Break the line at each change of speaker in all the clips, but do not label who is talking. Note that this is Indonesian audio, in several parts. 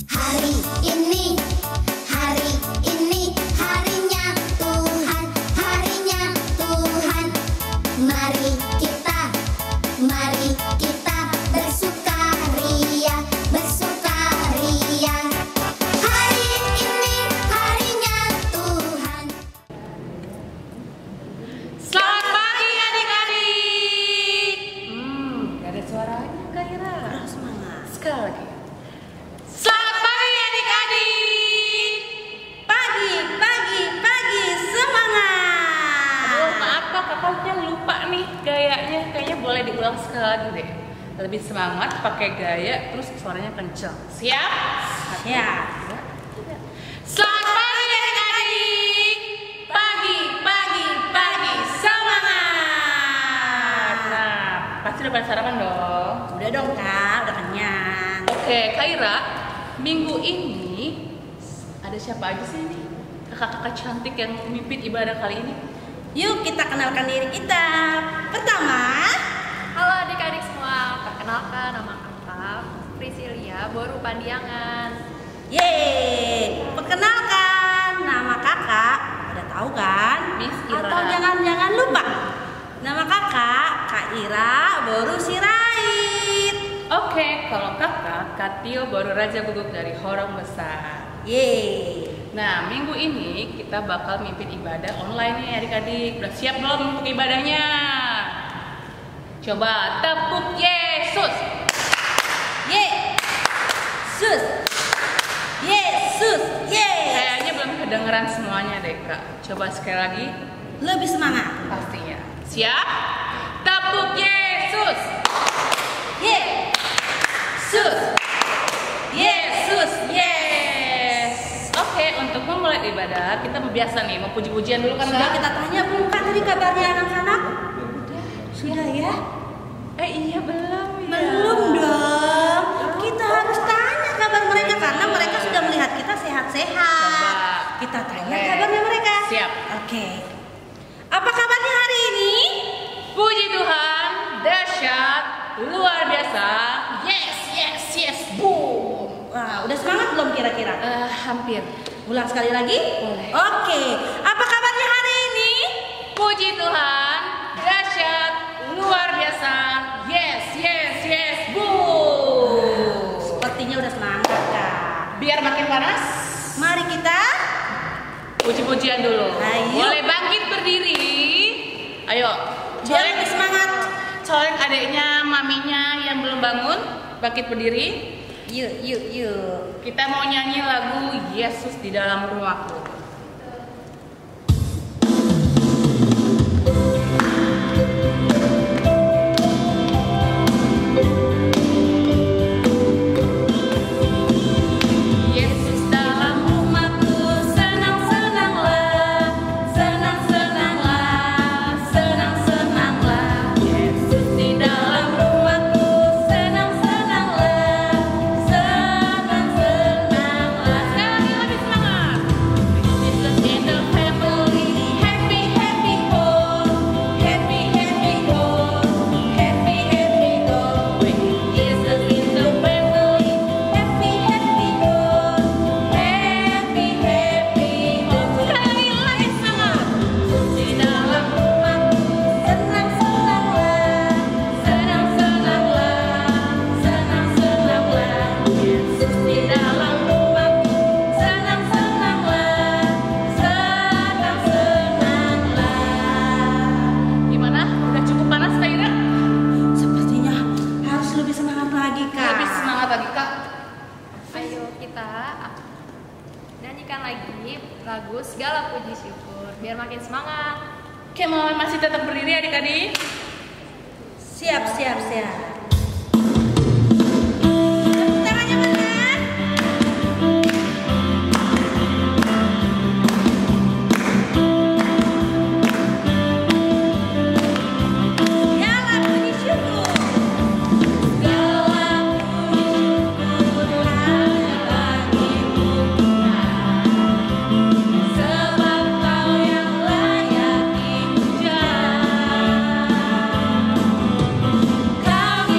Hari ini, hari ini, harinya Tuhan, harinya Tuhan. Mari kita bersukaria, bersukaria. Hari ini, harinya Tuhan.
Selamat pagi adik-adik. Gak ada suaranya Kak Ira.
Semangat.
Sekali lagi. Selamat pagi adik-adik.
Pagi, semangat.
Aduh, maaf Kak, kakaknya lupa nih gayanya. Kayaknya boleh diulang sekali lagi deh. Lebih semangat, pakai gaya, terus suaranya kencang. Siap?
Ya.
Selamat pagi adik-adik. Pagi, semangat. Nah, pasti udah pada sarapan dong.
Udah dong Kak, udah kenyang.
Oke, Kak Ira, minggu ini ada siapa aja sih nih kakak-kakak cantik yang memimpin ibadah kali ini?
Yuk kita kenalkan diri kita. Pertama,
Halo adik-adik semua, perkenalkan nama kakak Priscilia Boru Pandiangan.
yeay. Perkenalkan nama kakak. Udah tahu kan?
Miss Ira.
Atau jangan lupa. Nama kakak Kak Ira Boru Sirait.
Oke, kalau kakak Katio baru Raja Guguk dari Horong Besar.
Yeay.
Nah, minggu ini kita bakal mimpin ibadah online nih adik-adik. Udah siap belum untuk ibadahnya? Coba tepuk Yesus.
Yesus. Yesus. Yeay.
Kayaknya belum kedengeran semuanya deh Kak. Coba sekali lagi.
Lebih semangat.
Pastinya. Siap? Tepuk Yesus.
Yesus.
Yesus. Yes. Oke, untuk memulai ibadah kita biasa nih mau puji-pujian dulu kan
Sudah
Kak?
kita tanya belum Kak tadi kabarnya anak-anak? Sudah ya?
Iya belum ya.
Belum dong. Kita harus tanya kabar mereka karena mereka sudah melihat kita sehat-sehat.
Coba.
Kita tanya
Oke.
kabarnya mereka.
Siap.
Oke. Apa kabarnya hari ini?
Puji Tuhan, dahsyat, luar biasa. Yes. Boom.
Wah, udah semangat belum kira-kira?
Hampir.
Ulang sekali lagi?
Boleh.
Oke. Apa kabarnya hari ini?
Puji Tuhan, dahsyat, luar biasa. Yes. Boom.
Sepertinya udah semangat Kak.
Biar makin panas,
Mari kita.
puji-pujian dulu.
Ayo.
Boleh bangkit berdiri. Ayo.
Biar lebih semangat.
Colek adiknya, maminya yang belum bangun, bangkit berdiri.
Yuk.
Kita mau nyanyi lagu Yesus di dalam rumahku. Yesus dalam rumahku, senang-senanglah, senang-senanglah. Yesus di dalam rumahku, senang-senanglah, senang-senanglah. Sekali lagi lebih semangat. Jesus in the family, happy home, happy home, happy home. Jesus in the family, happy home, happy home. Sekali lagi semangat. Di dalam rumahku, senang-senanglah, senang-senanglah. Yesus di dalam rumahku, senang-senanglah, senang-senanglah. Gimana? Udah cukup panas Kak Ira?
Sepertinya harus lebih semangat lagi Kak.
Lebih semangat lagi Kak.
Ayo kita nyanyikan lagi lagu Segala Puji Syukur biar makin semangat.
Oke, mau masih tetap berdiri adik-adik?
Siap. Tepuk tangannya mana? Segala puji syukur. Segala puji syukur hanya bagimu Tuhan. Sebab Kau yang layak dipuja. Kau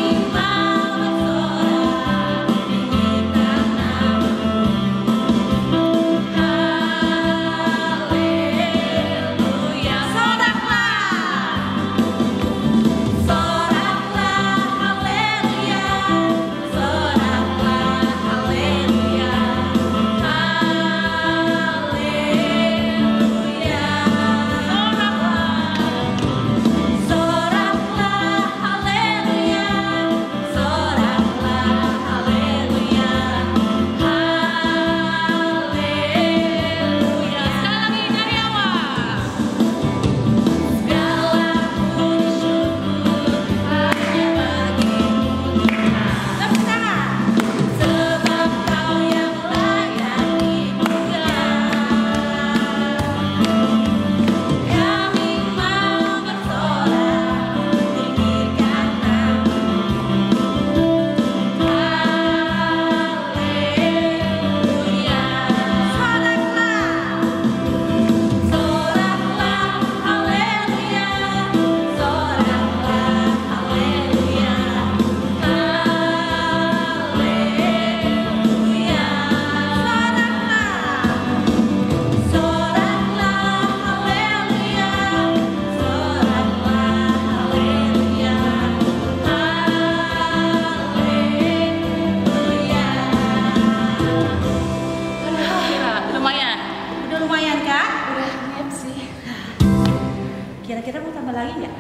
Kira-kira mau tambah lagi nggak?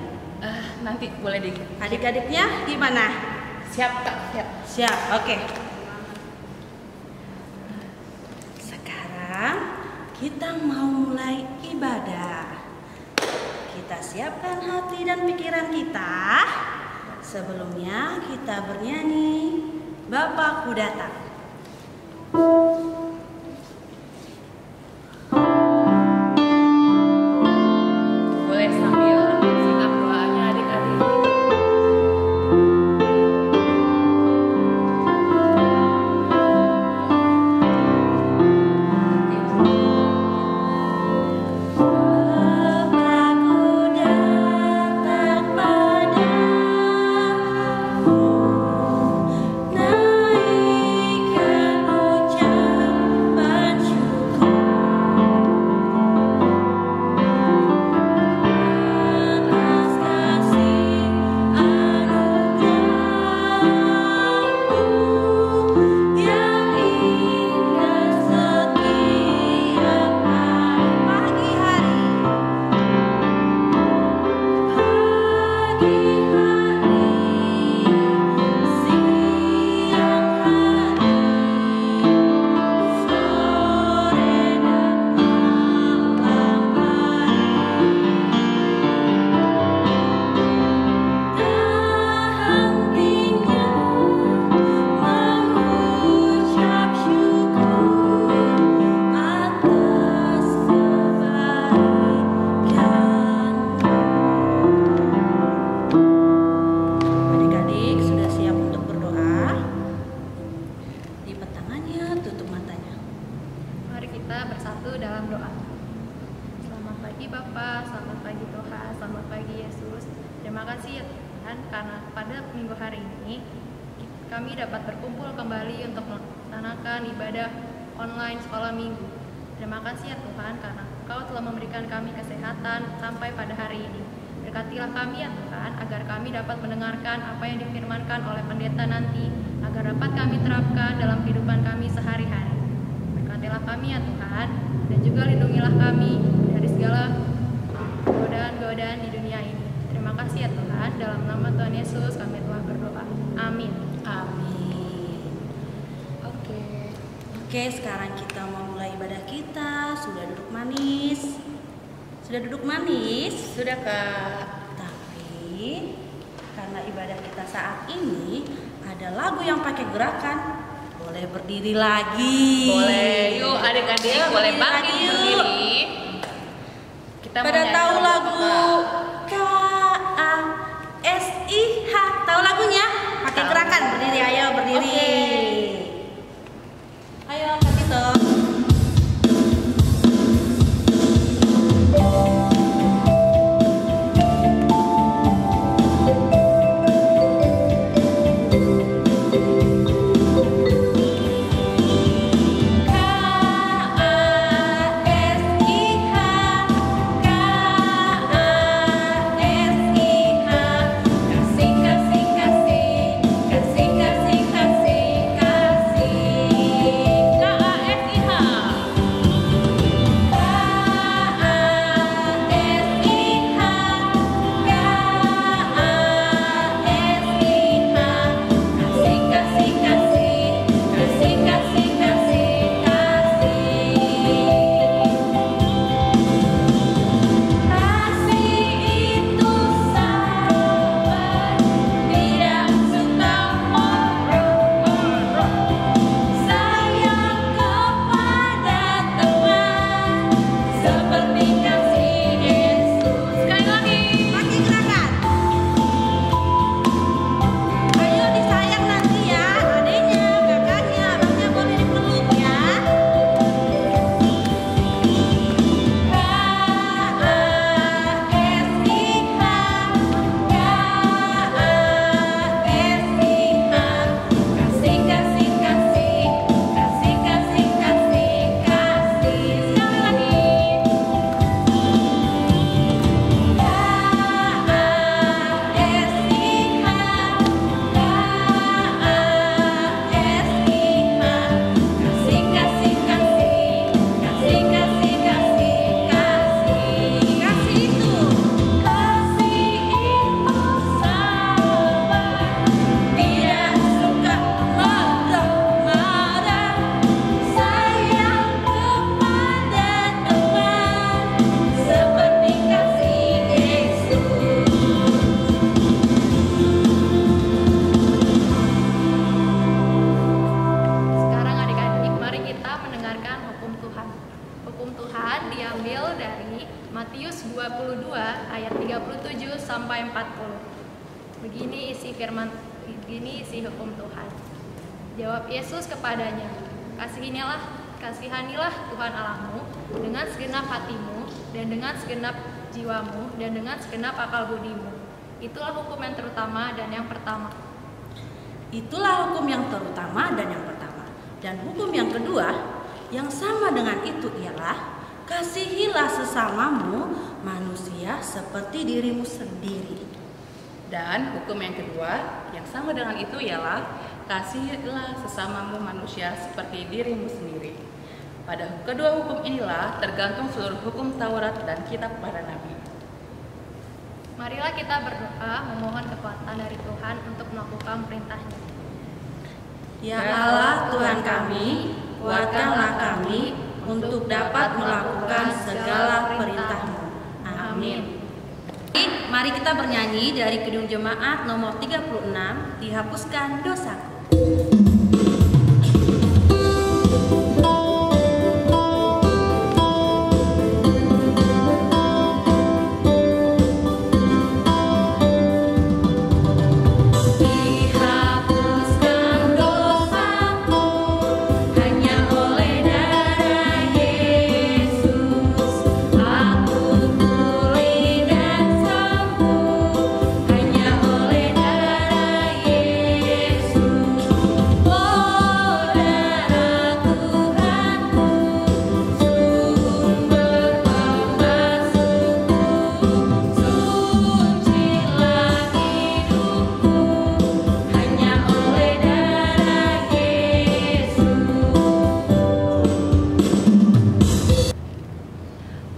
Nanti boleh deh.
Adik-adiknya gimana?
Siap Kak, siap.
Siap, oke. Sekarang kita mau mulai ibadah. Kita siapkan hati dan pikiran kita. Sebelumnya kita bernyanyi Bapakku Datang.
Boleh sambil ambil sikap doanya adik-adik.
Bapakku datang padamu, naikkan ucapan syukur atas kasih anugerah-Mu yang indah setiap pagi hari. Adik-adik sudah siap untuk berdoa? Lipat tangannya, tutup matanya.
Mari kita bersatu dalam doa. Selamat pagi Bapak, selamat pagi Tuhan, selamat pagi Yesus. Terima kasih ya Tuhan karena pada minggu hari ini kami dapat berkumpul kembali untuk melaksanakan ibadah online sekolah minggu. Terima kasih ya Tuhan karena Engkau telah memberikan kami kesehatan sampai pada hari ini. Berkatilah kami ya Tuhan agar kami dapat mendengarkan apa yang difirmankan oleh pendeta nanti agar dapat kami terapkan dalam kehidupan kami sehari-hari. Berkatilah kami ya Tuhan dan juga lindungilah kami dari segala godaan-godaan di dunia ini. Terima kasih ya Tuhan, dalam nama Tuhan Yesus kami telah berdoa. Amin.
Amin. Oke, sekarang kita mau mulai ibadah kita. Sudah duduk manis? Sudah duduk manis?
Sudah Kak.
Tapi karena ibadah kita saat ini ada lagu yang pakai gerakan, boleh berdiri lagi.
Boleh, yuk adik-adik
Yuk,
boleh
berdiri
bangkit
lagi, yuk.
berdiri. Kita mau
Pada
nyanyi
tahu
apa,
lagu
Kak?
KASIH? Tahu lagunya? Pakai
Tahu.
gerakan, berdiri, ayo berdiri.
Oke.
Ayo Kak Tito.
Kasih, kasih, kasih, kasih, kasih.
mendengarkan hukum Tuhan. Hukum Tuhan diambil dari Matius 22 ayat 37 sampai 40. Begini isi hukum Tuhan. Jawab Yesus kepadanya, kasihanilah Tuhan Allahmu dengan segenap hatimu dan dengan segenap jiwamu dan dengan segenap akal budimu. Itulah hukum yang terutama dan yang pertama.
Itulah hukum yang terutama dan yang pertama. Dan hukum yang kedua yang sama dengan itu ialah kasihilah sesamamu manusia seperti dirimu sendiri.
Dan hukum yang kedua yang sama dengan itu ialah kasihilah sesamamu manusia seperti dirimu sendiri. Pada kedua hukum inilah tergantung seluruh hukum Taurat dan kitab para nabi.
Marilah kita berdoa memohon kekuatan dari Tuhan untuk melakukan perintahnya.
Ya Allah Tuhan kami, kuatkanlah kami untuk dapat melakukan segala perintah-Mu. Amin. Mari kita bernyanyi dari Kidung Jemaat nomor 36, Dihapuskan Dosaku.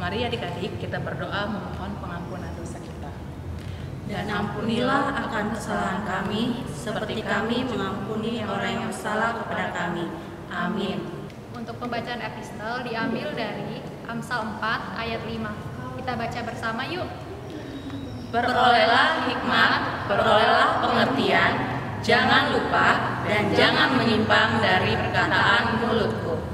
Mari adik-adik kita berdoa memohon pengampunan dosa kita.
Dan ampunilah akan kesalahan kami, seperti kami mengampuni orang yang bersalah kepada kami. Amin.
Untuk pembacaan epistel diambil dari Amsal 4 ayat 5. Kita baca bersama yuk.
Perolehlah hikmat, perolehlah pengertian, jangan lupa dan jangan menyimpang dari perkataan mulutku.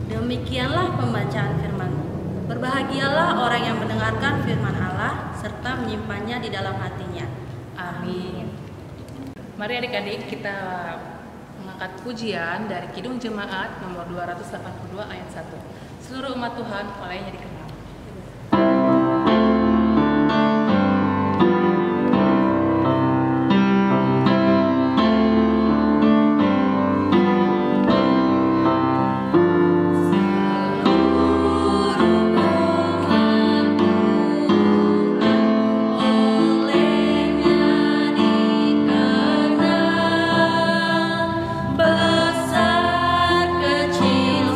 Demikianlah pembacaan firman-Mu. Berbahagialah orang yang mendengarkan firman Allah serta menyimpannya di dalam hatinya.
Amin. Mari adik-adik kita mengangkat pujian dari Kidung Jemaat nomor 282 ayat 1. Seluruh umat Tuhan olehnya dikenal.
Besar kecil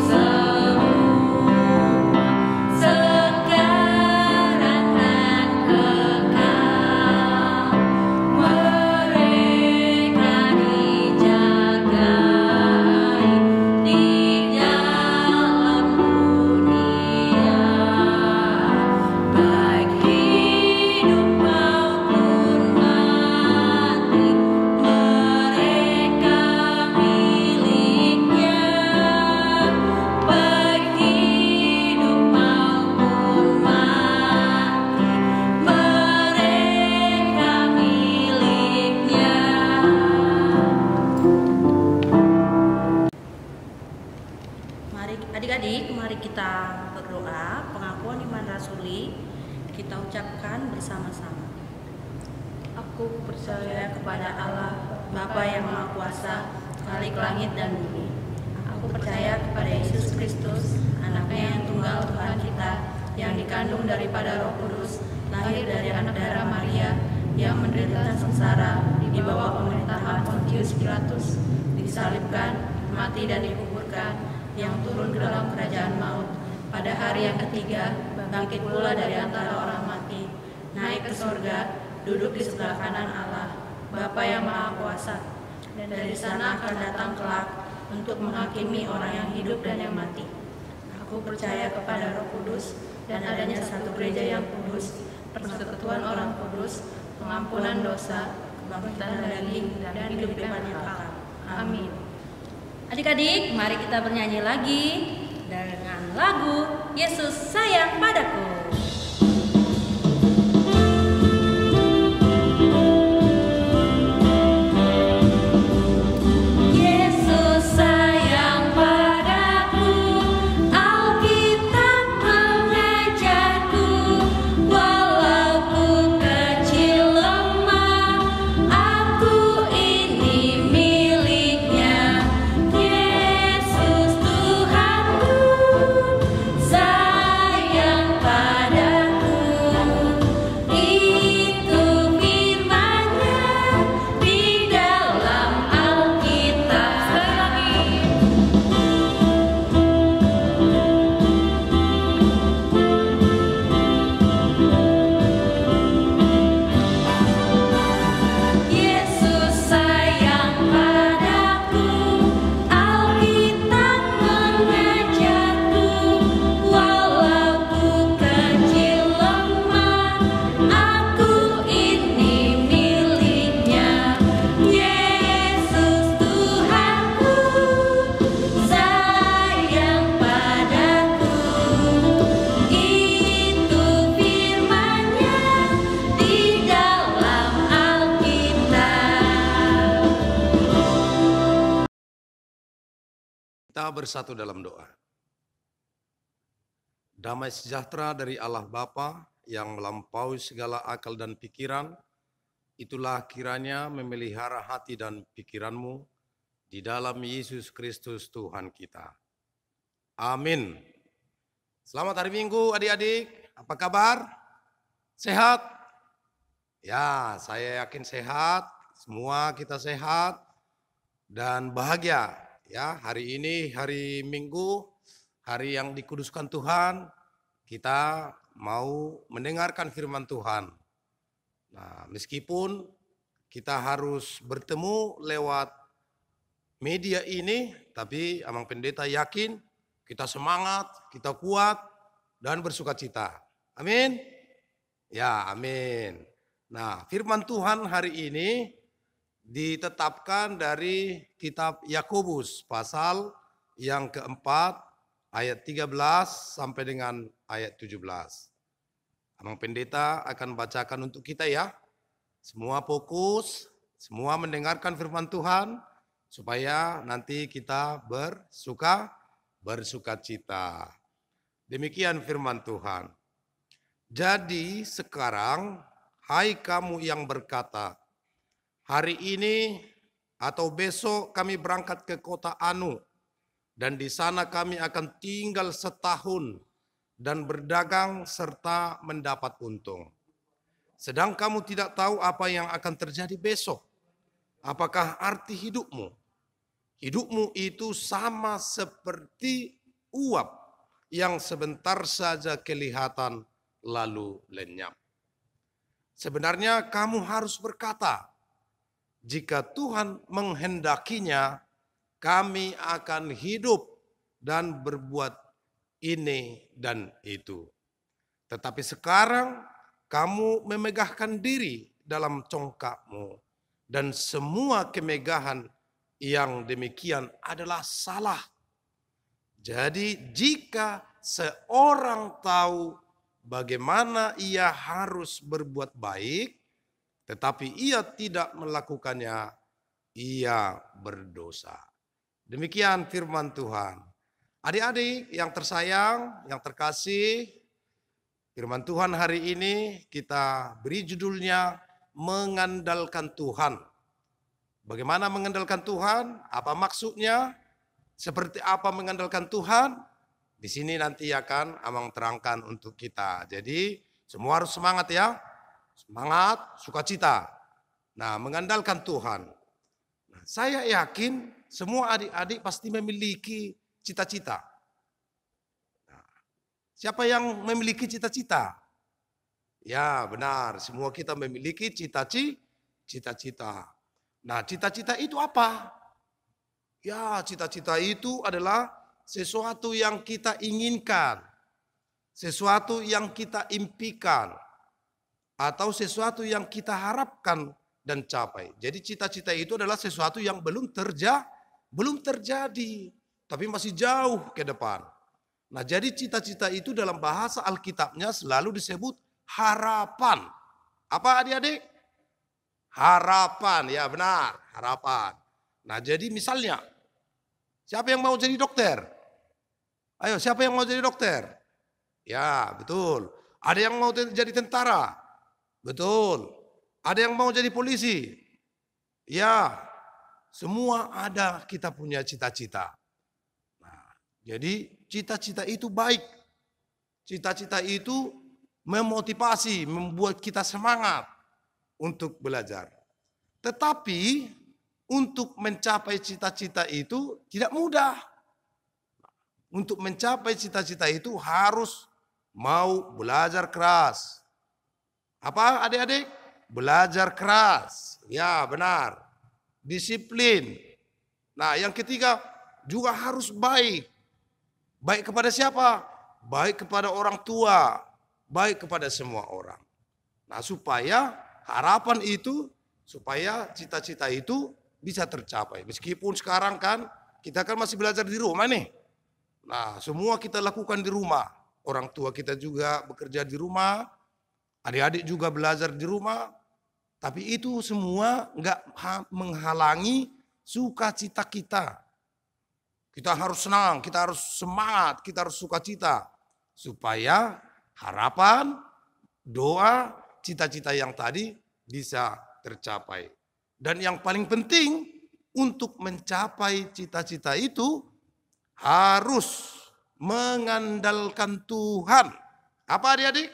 Adik-adik, mari kita berdoa pengakuan iman rasuli. Kita ucapkan bersama-sama.
Aku
Percaya kepada Allah, Bapa yang Maha Kuasa, Khalik langit dan bumi. Aku percaya kepada Yesus Kristus, Anaknya yang tunggal Tuhan kita, yang dikandung daripada Roh Kudus, lahir dari anak darah Maria, yang menderita sengsara di bawah pemerintahan Pontius Pilatus, disalibkan, mati dan dikuburkan, yang turun ke dalam kerajaan maut, pada hari yang ketiga bangkit pula dari antara orang mati, naik ke surga, duduk di sebelah kanan Allah, Bapa yang Maha Kuasa, dan dari sana akan datang kelak untuk menghakimi orang yang hidup dan yang mati. Aku percaya kepada Roh Kudus dan adanya satu gereja yang kudus, persekutuan orang kudus, pengampunan dosa, kebangkitan daging, dan hidup yang kekal. Amin. Adik-adik, mari kita bernyanyi lagi dengan lagu Yesus Sayang Padaku.
Kita bersatu dalam doa. Damai sejahtera dari Allah Bapa yang melampaui segala akal dan pikiran, itulah kiranya memelihara hati dan pikiranmu di dalam Yesus Kristus Tuhan kita. Amin. Selamat hari Minggu adik-adik, apa kabar? Sehat? Ya, saya yakin sehat, semua kita sehat dan bahagia. Ya, hari ini hari Minggu, hari yang dikuduskan Tuhan, kita mau mendengarkan firman Tuhan. Nah, meskipun kita harus bertemu lewat media ini, tapi Amang Pendeta yakin kita semangat, kita kuat, dan bersukacita. Amin? Ya, amin. Nah, firman Tuhan hari ini ditetapkan dari kitab Yakobus pasal yang keempat ayat 13 sampai dengan ayat 17. Amang Pendeta akan bacakan untuk kita ya. Semua fokus, semua mendengarkan firman Tuhan supaya nanti kita bersukacita. Demikian firman Tuhan. Jadi sekarang, hai kamu yang berkata, hari ini atau besok kami berangkat ke kota Anu, dan di sana kami akan tinggal setahun dan berdagang serta mendapat untung. Sedang kamu tidak tahu apa yang akan terjadi besok. Apakah arti hidupmu? Hidupmu itu sama seperti uap yang sebentar saja kelihatan lalu lenyap. Sebenarnya kamu harus berkata, jika Tuhan menghendakinya, kami akan hidup dan berbuat ini dan itu. Tetapi sekarang kamu memegahkan diri dalam congkakmu, dan semua kemegahan yang demikian adalah salah. Jadi jika seorang tahu bagaimana ia harus berbuat baik, tetapi ia tidak melakukannya, ia berdosa. Demikian firman Tuhan. Adik-adik yang tersayang, yang terkasih, firman Tuhan hari ini kita beri judulnya mengandalkan Tuhan. Bagaimana mengandalkan Tuhan? Apa maksudnya? Seperti apa mengandalkan Tuhan? Di sini nanti akan Amang terangkan untuk kita. Jadi semua harus semangat ya. Semangat, sukacita. Nah, mengandalkan Tuhan. Nah, saya yakin semua adik-adik pasti memiliki cita-cita. Nah, siapa yang memiliki cita-cita? Ya, benar. Semua kita memiliki cita-cita. Nah, cita-cita itu apa? Ya, cita-cita itu adalah sesuatu yang kita inginkan. Sesuatu yang kita impikan. Atau sesuatu yang kita harapkan dan capai. Jadi cita-cita itu adalah sesuatu yang belum belum terjadi, tapi masih jauh ke depan. Nah, jadi cita-cita itu dalam bahasa Alkitabnya selalu disebut harapan. Apa adik-adik? Harapan, ya benar, harapan. Nah, jadi misalnya, siapa yang mau jadi dokter? Ayo, siapa yang mau jadi dokter? Ya, betul. Ada yang mau jadi tentara? Betul. Ada yang mau jadi polisi? Ya, semua ada, kita punya cita-cita. Nah, jadi cita-cita itu baik. Cita-cita itu memotivasi, membuat kita semangat untuk belajar. Tetapi untuk mencapai cita-cita itu tidak mudah. Untuk mencapai cita-cita itu harus mau belajar keras. Apa adik-adik? Belajar keras. Ya benar. Disiplin. Nah yang ketiga juga harus baik. Baik kepada siapa? Baik kepada orang tua. Baik kepada semua orang. Nah supaya harapan itu, supaya cita-cita itu bisa tercapai. Meskipun sekarang kan kita kan masih belajar di rumah nih. Nah semua kita lakukan di rumah. Orang tua kita juga bekerja di rumah. Adik-adik juga belajar di rumah. Tapi itu semua enggak menghalangi sukacita kita. Kita harus senang, kita harus semangat, kita harus sukacita. Supaya harapan, doa, cita-cita yang tadi bisa tercapai. Dan yang paling penting untuk mencapai cita-cita itu harus mengandalkan Tuhan. Apa adik-adik?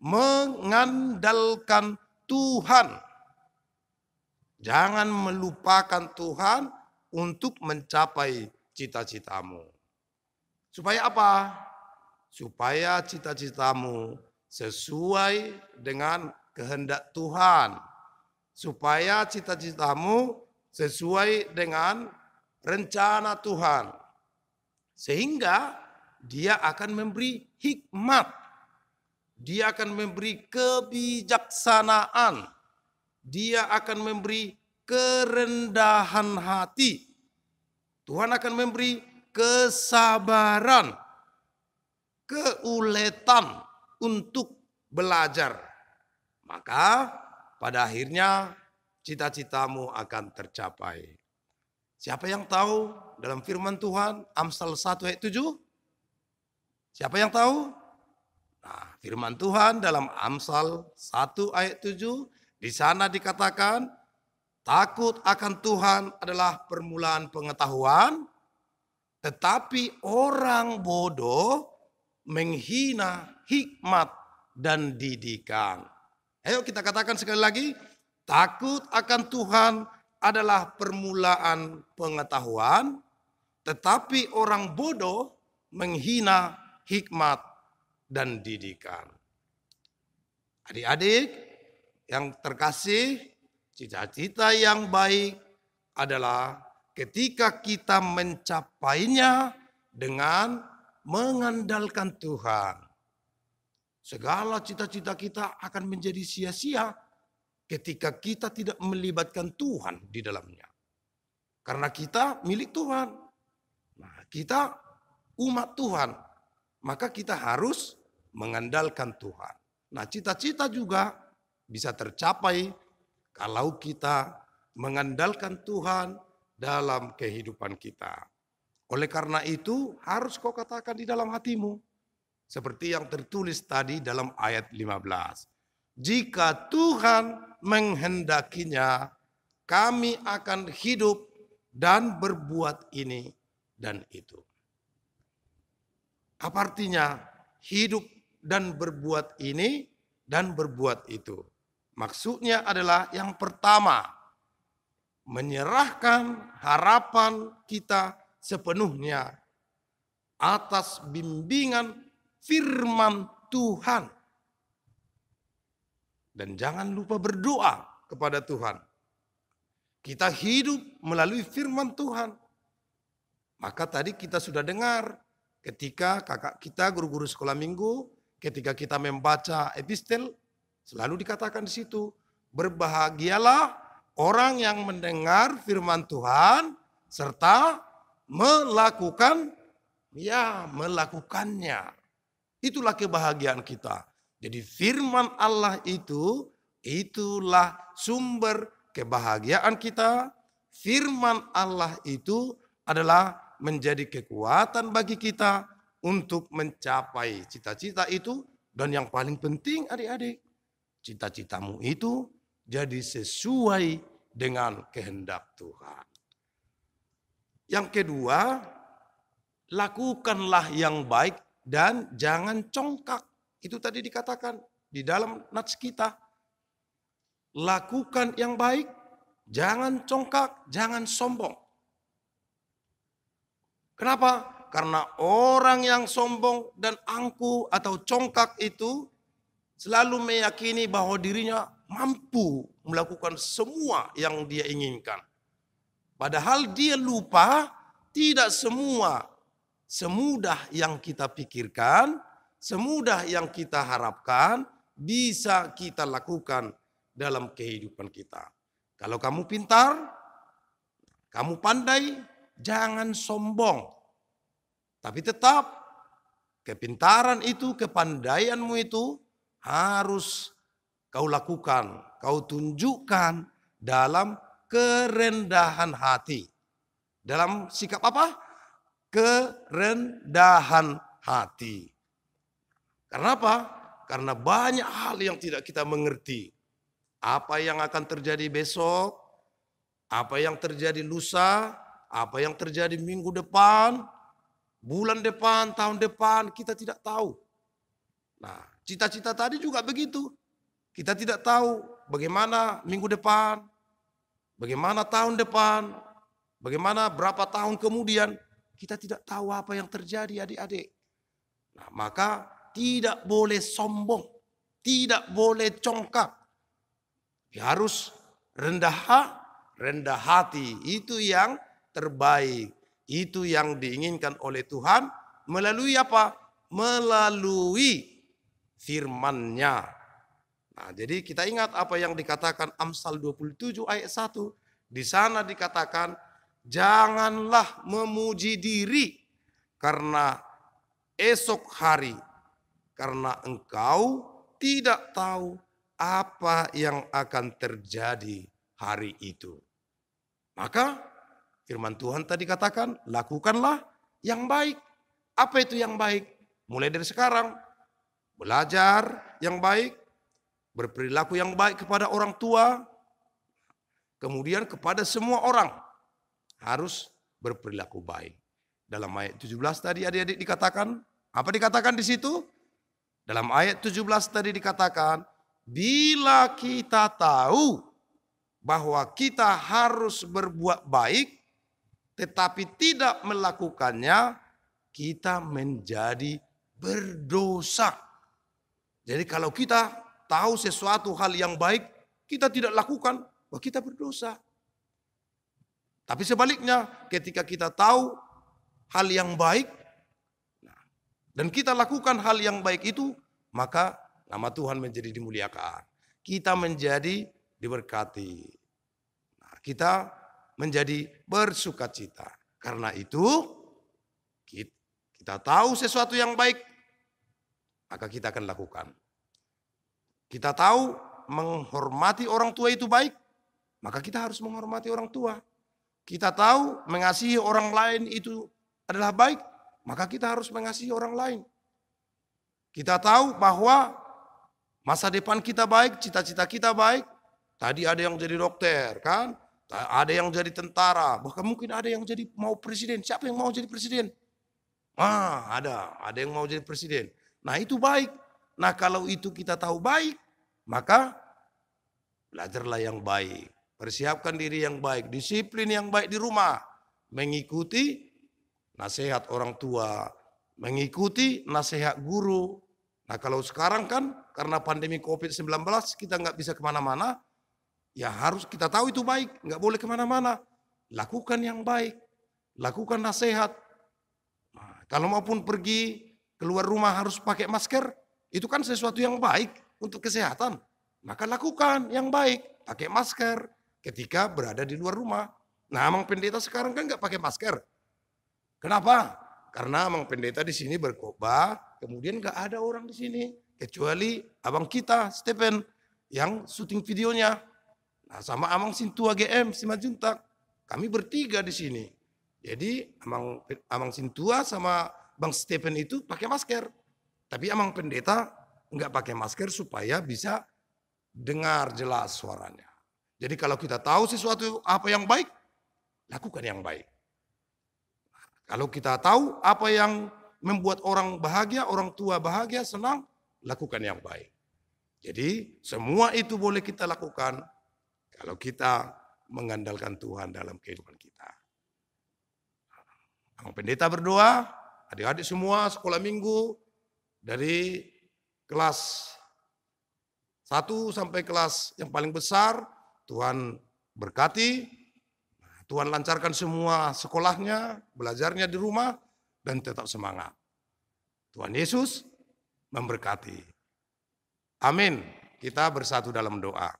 Mengandalkan Tuhan. Jangan melupakan Tuhan untuk mencapai cita-citamu. Supaya apa? Supaya cita-citamu sesuai dengan kehendak Tuhan. Supaya cita-citamu sesuai dengan rencana Tuhan. Sehingga dia akan memberi hikmat. Dia akan memberi kebijaksanaan. Dia akan memberi kerendahan hati. Tuhan akan memberi kesabaran, keuletan untuk belajar. Maka pada akhirnya cita-citamu akan tercapai. Siapa yang tahu dalam firman Tuhan Amsal 1 ayat 7? Siapa yang tahu? Nah, firman Tuhan dalam Amsal 1 ayat 7 di sana dikatakan takut akan Tuhan adalah permulaan pengetahuan, tetapi orang bodoh menghina hikmat dan didikan. Ayo kita katakan sekali lagi, takut akan Tuhan adalah permulaan pengetahuan, tetapi orang bodoh menghina hikmat dan didikan. Adik-adik yang terkasih, cita-cita yang baik adalah ketika kita mencapainya dengan mengandalkan Tuhan. Segala cita-cita kita akan menjadi sia-sia ketika kita tidak melibatkan Tuhan di dalamnya. Karena kita milik Tuhan. Nah, kita umat Tuhan. Maka kita harus mengandalkan Tuhan. Nah, cita-cita juga bisa tercapai kalau kita mengandalkan Tuhan dalam kehidupan kita. Oleh karena itu, harus kau katakan di dalam hatimu. Seperti yang tertulis tadi dalam ayat 15. Jika Tuhan menghendakinya, kami akan hidup dan berbuat ini dan itu. Apa artinya hidup dan berbuat ini dan berbuat itu? Maksudnya adalah yang pertama, menyerahkan harapan kita sepenuhnya atas bimbingan firman Tuhan. Dan jangan lupa berdoa kepada Tuhan. Kita hidup melalui firman Tuhan. Maka tadi kita sudah dengar ketika kakak kita guru-guru sekolah minggu, ketika kita membaca epistel, selalu dikatakan di situ, berbahagialah orang yang mendengar firman Tuhan, serta melakukannya. Itulah kebahagiaan kita. Jadi firman Allah itulah sumber kebahagiaan kita. Firman Allah itu adalah menjadi kekuatan bagi kita untuk mencapai cita-cita itu. Dan yang paling penting adik-adik, cita-citamu itu jadi sesuai dengan kehendak Tuhan. Yang kedua, lakukanlah yang baik dan jangan congkak. Itu tadi dikatakan di dalam nats kita. Lakukan yang baik, jangan congkak, jangan sombong. Kenapa? Karena orang yang sombong dan angkuh atau congkak itu selalu meyakini bahwa dirinya mampu melakukan semua yang dia inginkan. Padahal dia lupa tidak semua semudah yang kita pikirkan, semudah yang kita harapkan bisa kita lakukan dalam kehidupan kita. Kalau kamu pintar, kamu pandai, jangan sombong. Tapi tetap kepintaran itu, kepandaianmu itu harus kau lakukan, kau tunjukkan dalam kerendahan hati. Dalam sikap apa? Kerendahan hati. Karena apa? Karena banyak hal yang tidak kita mengerti. Apa yang akan terjadi besok, apa yang terjadi lusa, apa yang terjadi minggu depan, bulan depan, tahun depan, kita tidak tahu. Nah, cita-cita tadi juga begitu. Kita tidak tahu bagaimana minggu depan, bagaimana tahun depan, bagaimana berapa tahun kemudian. Kita tidak tahu apa yang terjadi adik-adik. Nah, maka tidak boleh sombong, tidak boleh congkak. Harus rendah hati, itu yang terbaik. Itu yang diinginkan oleh Tuhan melalui apa? Melalui firman-Nya. Nah, jadi kita ingat apa yang dikatakan Amsal 27 ayat 1. Di sana dikatakan, janganlah memuji diri karena esok hari, karena engkau tidak tahu apa yang akan terjadi hari itu. Maka firman Tuhan tadi katakan, lakukanlah yang baik. Apa itu yang baik? Mulai dari sekarang, belajar yang baik, berperilaku yang baik kepada orang tua, kemudian kepada semua orang harus berperilaku baik. Dalam ayat 17 tadi adik-adik dikatakan, apa dikatakan di situ? Dalam ayat 17 tadi dikatakan, bila kita tahu bahwa kita harus berbuat baik, tetapi tidak melakukannya, kita menjadi berdosa. Jadi kalau kita tahu sesuatu hal yang baik, kita tidak lakukan, wah kita berdosa. Tapi sebaliknya, ketika kita tahu hal yang baik, dan kita lakukan hal yang baik itu, maka nama Tuhan menjadi dimuliakan. Kita menjadi diberkati. Nah, kita menjadi bersukacita. Karena itu, kita tahu sesuatu yang baik, maka kita akan lakukan. Kita tahu menghormati orang tua itu baik, maka kita harus menghormati orang tua. Kita tahu mengasihi orang lain itu adalah baik, maka kita harus mengasihi orang lain. Kita tahu bahwa masa depan kita baik, cita-cita kita baik. Tadi ada yang jadi dokter, kan? Ada yang jadi tentara, bahkan mungkin ada yang jadi mau presiden. Siapa yang mau jadi presiden? Ada yang mau jadi presiden. Nah, itu baik. Nah, kalau itu kita tahu baik, maka belajarlah yang baik. Persiapkan diri yang baik, disiplin yang baik di rumah. Mengikuti nasihat orang tua, mengikuti nasihat guru. Nah, kalau sekarang kan karena pandemi COVID-19 kita nggak bisa kemana-mana, ya harus kita tahu itu baik, nggak boleh kemana-mana. Lakukan yang baik, lakukan nasihat. Nah, kalau maupun pergi keluar rumah harus pakai masker, itu kan sesuatu yang baik untuk kesehatan. Maka lakukan yang baik, pakai masker ketika berada di luar rumah. Nah, Amang Pendeta sekarang kan nggak pakai masker. Kenapa? Karena Amang Pendeta di sini berkhotbah, kemudian nggak ada orang di sini kecuali abang kita Stephen yang syuting videonya. Nah, sama Amang Sintua GM Simajuntak, kami bertiga di sini. Jadi Amang Sintua sama Bang Stephen itu pakai masker, tapi Amang Pendeta nggak pakai masker supaya bisa dengar jelas suaranya. Jadi kalau kita tahu sesuatu apa yang baik, lakukan yang baik. Kalau kita tahu apa yang membuat orang bahagia, orang tua bahagia, senang, lakukan yang baik. Jadi semua itu boleh kita lakukan kalau kita mengandalkan Tuhan dalam kehidupan kita. Amang Pendeta berdoa, adik-adik semua sekolah minggu dari kelas 1 sampai kelas yang paling besar, Tuhan berkati, Tuhan lancarkan semua sekolahnya, belajarnya di rumah, dan tetap semangat. Tuhan Yesus memberkati. Amin. Kita bersatu dalam doa.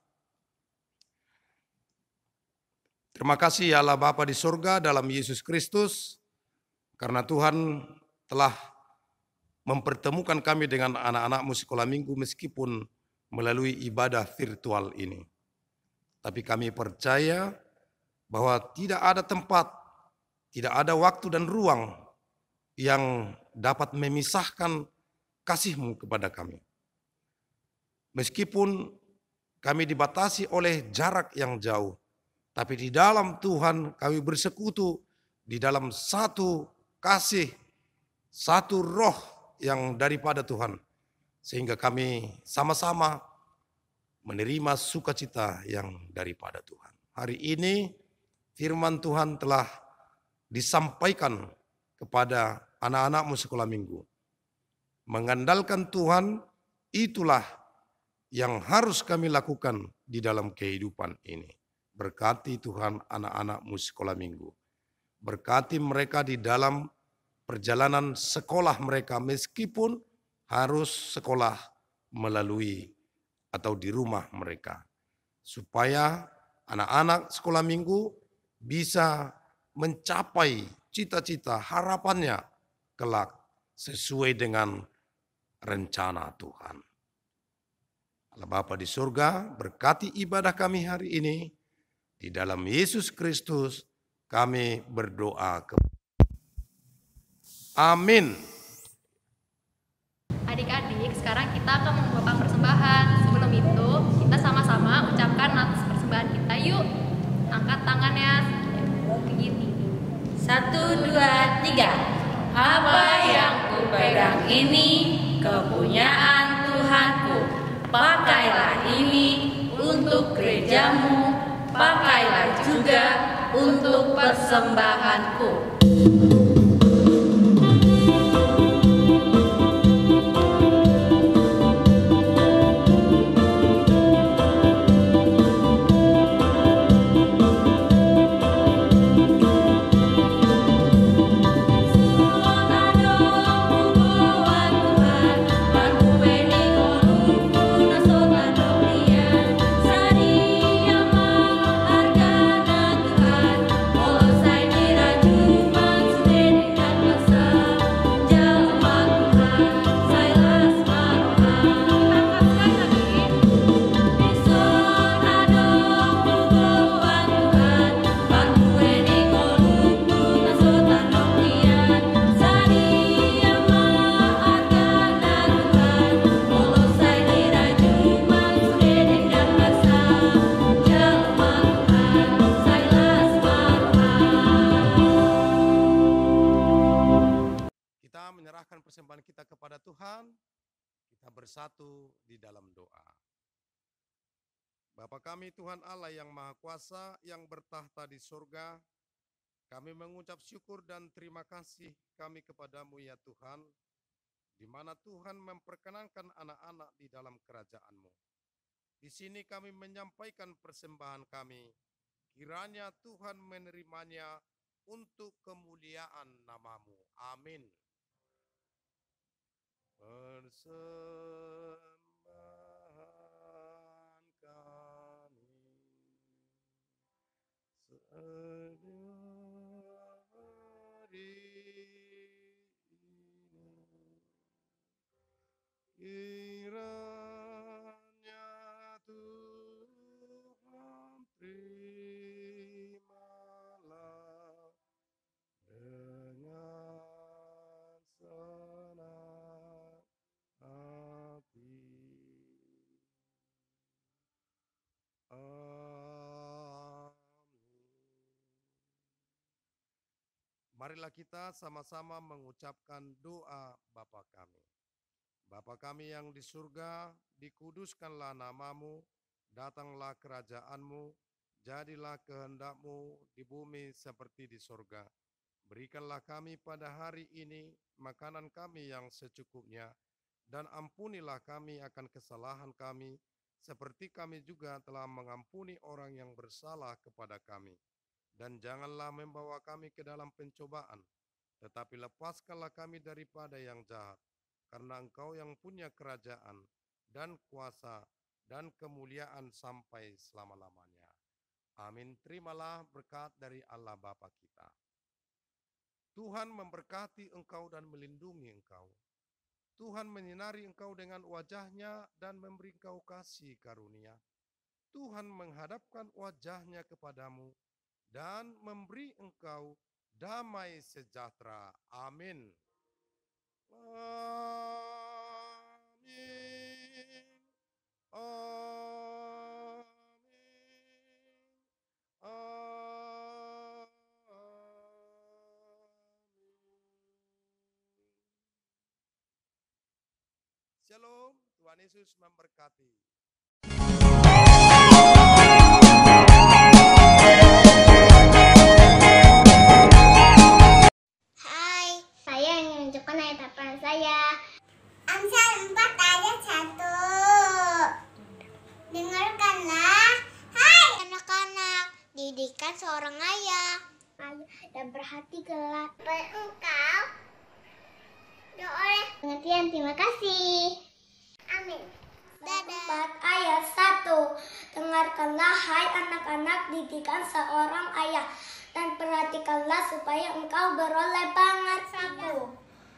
Terima kasih ya Allah Bapa di surga dalam Yesus Kristus, karena Tuhan telah mempertemukan kami dengan anak-anakmu sekolah minggu meskipun melalui ibadah virtual ini. Tapi kami percaya bahwa tidak ada tempat, tidak ada waktu dan ruang yang dapat memisahkan kasih-Mu kepada kami. Meskipun kami dibatasi oleh jarak yang jauh, tapi di dalam Tuhan kami bersekutu di dalam satu kasih, satu roh yang daripada Tuhan. Sehingga kami sama-sama menerima sukacita yang daripada Tuhan. Hari ini firman Tuhan telah disampaikan kepada anak-anakmu sekolah minggu. Mengandalkan Tuhan itulah yang harus kami lakukan di dalam kehidupan ini. Berkati Tuhan anak-anakmu sekolah minggu. Berkati mereka di dalam perjalanan sekolah mereka meskipun harus sekolah melalui atau di rumah mereka. Supaya anak-anak sekolah minggu bisa mencapai cita-cita harapannya kelak sesuai dengan rencana Tuhan. Allah Bapa di surga, berkati ibadah kami hari ini. Di dalam Yesus Kristus kami berdoa. Amin.
Adik-adik, sekarang kita akan membawakan persembahan. Sebelum itu, kita sama-sama ucapkan atas persembahan kita. Yuk, angkat tangannya begini.
1, 2, 3. Apa yang kupegang ini kepunyaan Tuhanku. Pakailah ini untuk gerejamu. Pakailah juga untuk persembahanku.
Persembahan kita kepada Tuhan, kita bersatu di dalam doa. Bapa kami Tuhan Allah yang Maha Kuasa, yang bertahta di surga, kami mengucap syukur dan terima kasih kami kepadamu ya Tuhan, di mana Tuhan memperkenankan anak-anak di dalam kerajaan-Mu. Di sini kami menyampaikan persembahan kami, kiranya Tuhan menerimanya untuk kemuliaan nama-Mu. Amin. Persembahan kami Kiranya Tuhan terimalah dengan senang hati. Marilah kita sama-sama mengucapkan doa Bapa kami. Bapa kami yang di surga, dikuduskanlah namamu, datanglah kerajaanmu, jadilah kehendakmu di bumi seperti di surga. Berikanlah kami pada hari ini makanan kami yang secukupnya, dan ampunilah kami akan kesalahan kami, seperti kami juga telah mengampuni orang yang bersalah kepada kami. Dan janganlah membawa kami ke dalam pencobaan, tetapi lepaskanlah kami daripada yang jahat. Karena Engkau yang punya kerajaan dan kuasa dan kemuliaan sampai selama-lamanya. Amin. Terimalah berkat dari Allah Bapa kita. Tuhan memberkati engkau dan melindungi engkau. Tuhan menyinari engkau dengan wajah-Nya dan memberi engkau kasih karunia. Tuhan menghadapkan wajah-Nya kepadamu dan memberi engkau damai sejahtera. Amin. Amin. Amin. Amin. Shalom, Tuhan Yesus memberkati.
Hai, saya ingin menunjukkan ayat hafalan saya. Amsal 4 ayat 1. Dengarkanlah, hai anak-anak, didikan seorang ayah, dan perhatikanlah engkau oleh pengertian. Terima kasih. Amin. 4 ayat 1. Dengarkanlah, hai anak-anak, didikan seorang ayah, dan perhatikanlah supaya engkau beroleh pengertian.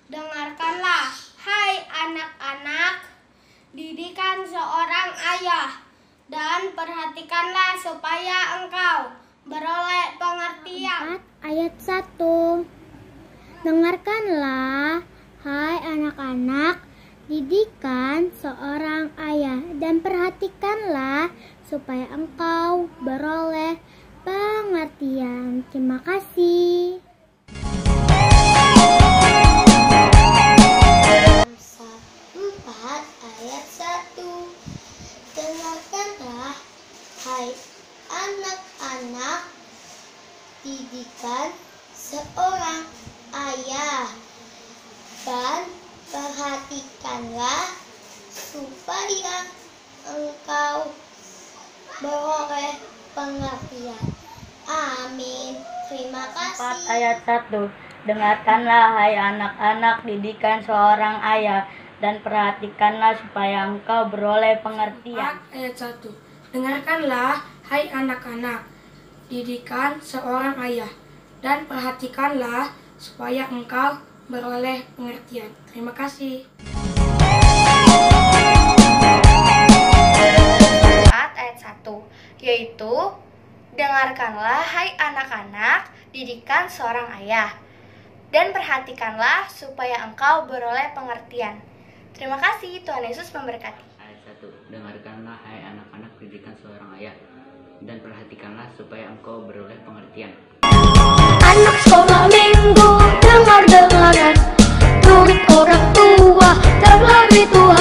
Dengarkanlah, hai anak-anak, didikan seorang ayah, dan perhatikanlah supaya engkau beroleh pengertian.
4 ayat 1. Dengarkanlah, hai anak-anak, didikan seorang ayah, dan perhatikanlah supaya engkau beroleh pengertian. Terima kasih. Amsal 4 ayat 1. Dengarkanlah, hai anak-anak, didikan seorang ayah, dan perhatikanlah supaya engkau beroleh pengertian. Amin. Terima kasih.
4 ayat 1. Dengarkanlah, hai anak-anak, didikan seorang ayah, dan perhatikanlah supaya engkau beroleh pengertian.
4 ayat 1. Dengarkanlah, hai anak-anak, didikan seorang ayah, dan perhatikanlah supaya engkau beroleh pengertian. Terima kasih.
4 ayat 1, yaitu dengarkanlah, hai anak-anak, didikan seorang ayah, dan perhatikanlah supaya engkau beroleh pengertian. Terima kasih, Tuhan Yesus memberkati.
Ayat 1. Dengarkanlah, hai anak-anak, didikan seorang ayah, dan perhatikanlah supaya engkau beroleh pengertian.
Anak sekolah minggu.